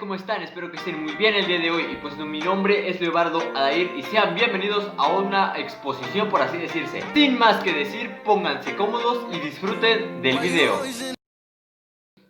¿cómo están? Espero que estén muy bien el día de hoy. Y pues mi nombre es Leobardo Adair y sean bienvenidos a una exposición, por así decirse. Sin más que decir, pónganse cómodos y disfruten del video.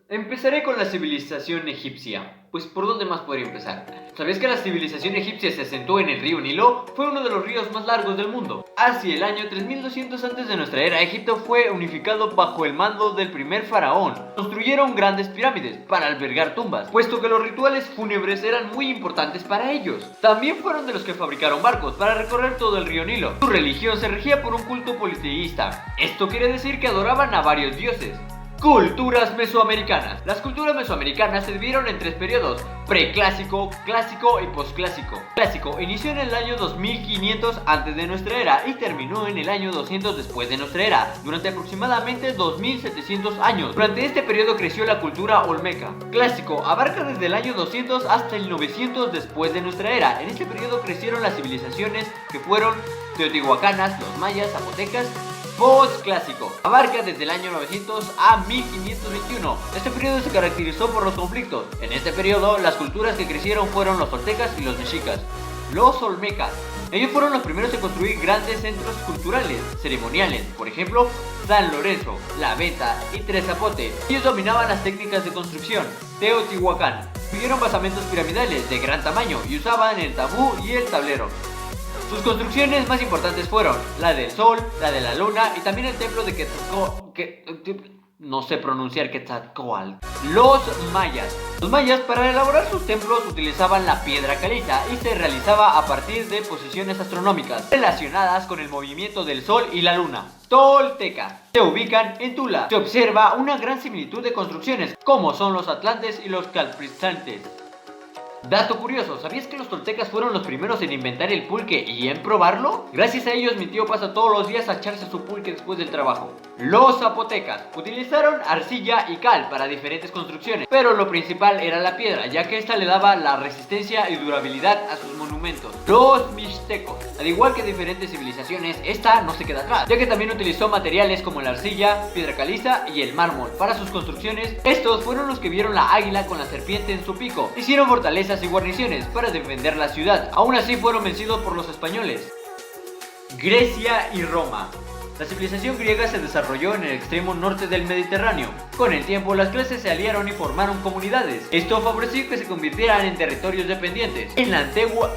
Empezaré con la civilización egipcia. Pues ¿por dónde más podría empezar? ¿Sabías que la civilización egipcia se asentó en el río Nilo? Fue uno de los ríos más largos del mundo. Hacia el año 3200 antes de nuestra era, Egipto fue unificado bajo el mando del primer faraón. Construyeron grandes pirámides para albergar tumbas, puesto que los rituales fúnebres eran muy importantes para ellos. También fueron de los que fabricaron barcos para recorrer todo el río Nilo. Su religión se regía por un culto politeísta. Esto quiere decir que adoraban a varios dioses. Culturas mesoamericanas. Las culturas mesoamericanas se dividieron en tres periodos: preclásico, clásico y posclásico. Clásico inició en el año 2500 antes de nuestra era y terminó en el año 200 después de nuestra era, durante aproximadamente 2700 años. Durante este periodo creció la cultura olmeca. Clásico abarca desde el año 200 hasta el 900 después de nuestra era. En este periodo crecieron las civilizaciones que fueron teotihuacanas, los mayas, zapotecas. Postclásico abarca desde el año 900 a 1521. Este periodo se caracterizó por los conflictos. En este periodo, las culturas que crecieron fueron los toltecas y los mexicas. Los olmecas. Ellos fueron los primeros en construir grandes centros culturales, ceremoniales, por ejemplo, San Lorenzo, La Venta y Tres Zapote. Ellos dominaban las técnicas de construcción. Teotihuacán. Tuvieron basamentos piramidales de gran tamaño y usaban el tabú y el tablero. Sus construcciones más importantes fueron la del Sol, la de la Luna y también el templo de no sé pronunciar Quetzalcóatl. Los mayas. Los mayas para elaborar sus templos utilizaban la piedra caliza y se realizaba a partir de posiciones astronómicas relacionadas con el movimiento del Sol y la Luna. Tolteca. Se ubican en Tula. Se observa una gran similitud de construcciones, como son los atlantes y los calfistrantes. Dato curioso, ¿sabías que los toltecas fueron los primeros en inventar el pulque y en probarlo? Gracias a ellos mi tío pasa todos los días a echarse su pulque después del trabajo. Los zapotecas utilizaron arcilla y cal para diferentes construcciones, pero lo principal era la piedra, ya que esta le daba la resistencia y durabilidad a sus monumentos. Los mixtecos, al igual que diferentes civilizaciones, esta no se queda atrás, ya que también utilizó materiales como la arcilla, piedra caliza y el mármol para sus construcciones. Estos fueron los que vieron la águila con la serpiente en su pico. Hicieron fortalezas y guarniciones para defender la ciudad. Aún así fueron vencidos por los españoles. Grecia y Roma. La civilización griega se desarrolló en el extremo norte del Mediterráneo. Con el tiempo las clases se aliaron y formaron comunidades. Esto favoreció que se convirtieran en territorios dependientes. En la antigua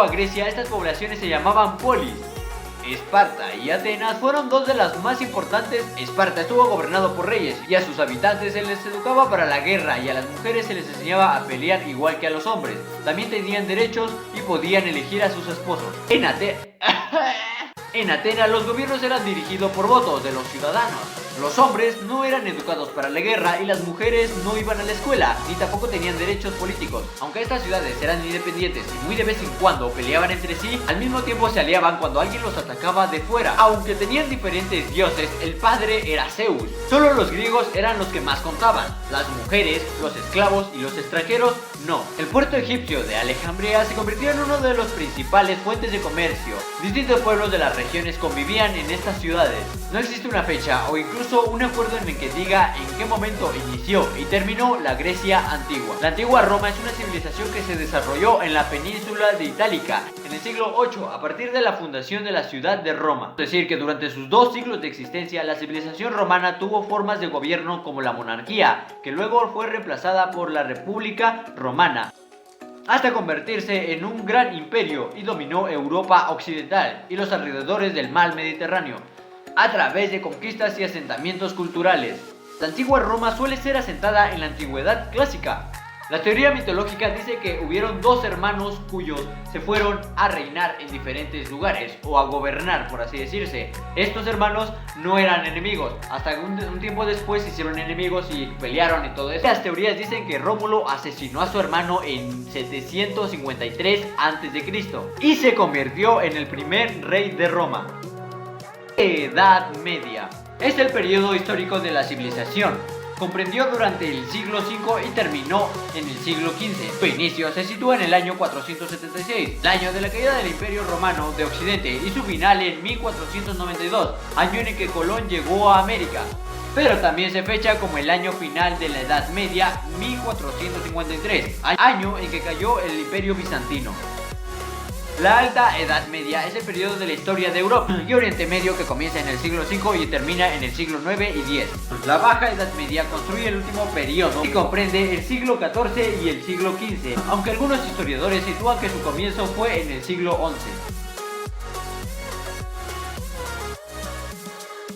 Grecia estas poblaciones se llamaban polis. Esparta y Atenas fueron dos de las más importantes. Esparta estuvo gobernado por reyes y a sus habitantes se les educaba para la guerra y a las mujeres se les enseñaba a pelear igual que a los hombres. También tenían derechos y podían elegir a sus esposos. En Atenas los gobiernos eran dirigidos por votos de los ciudadanos. Los hombres no eran educados para la guerra y las mujeres no iban a la escuela, ni tampoco tenían derechos políticos. Aunque estas ciudades eran independientes y muy de vez en cuando peleaban entre sí, al mismo tiempo se aliaban cuando alguien los atacaba de fuera. Aunque tenían diferentes dioses, el padre era Zeus. Solo los griegos eran los que más contaban. Las mujeres, los esclavos y los extranjeros no. El puerto egipcio de Alejandría se convirtió en uno de los principales fuentes de comercio. Distintos pueblos de las regiones convivían en estas ciudades. No existe una fecha o incluso un acuerdo en el que diga en qué momento inició y terminó la Grecia antigua. La antigua Roma es una civilización que se desarrolló en la península de Itálica en el siglo VIII a partir de la fundación de la ciudad de Roma. Es decir, que durante sus 2 siglos de existencia la civilización romana tuvo formas de gobierno como la monarquía, que luego fue reemplazada por la República Romana, hasta convertirse en un gran imperio y dominó Europa occidental y los alrededores del mar Mediterráneo a través de conquistas y asentamientos culturales. La antigua Roma suele ser asentada en la antigüedad clásica. La teoría mitológica dice que hubieron 2 hermanos cuyos se fueron a reinar en diferentes lugares o a gobernar, por así decirse. Estos hermanos no eran enemigos, hasta que un tiempo después se hicieron enemigos y pelearon y todo eso. Las teorías dicen que Rómulo asesinó a su hermano en 753 a.C. y se convirtió en el primer rey de Roma. Edad Media. Es el periodo histórico de la civilización. Comprendió durante el siglo V y terminó en el siglo XV. Su inicio se sitúa en el año 476, el año de la caída del Imperio Romano de Occidente, y su final en 1492, año en el que Colón llegó a América. pero también se fecha como el año final de la Edad Media, 1453, año en que cayó el Imperio Bizantino. La Alta Edad Media es el periodo de la historia de Europa y Oriente Medio que comienza en el siglo V y termina en el siglo IX y X. La Baja Edad Media construye el último periodo y comprende el siglo XIV y el siglo XV, aunque algunos historiadores sitúan que su comienzo fue en el siglo XI.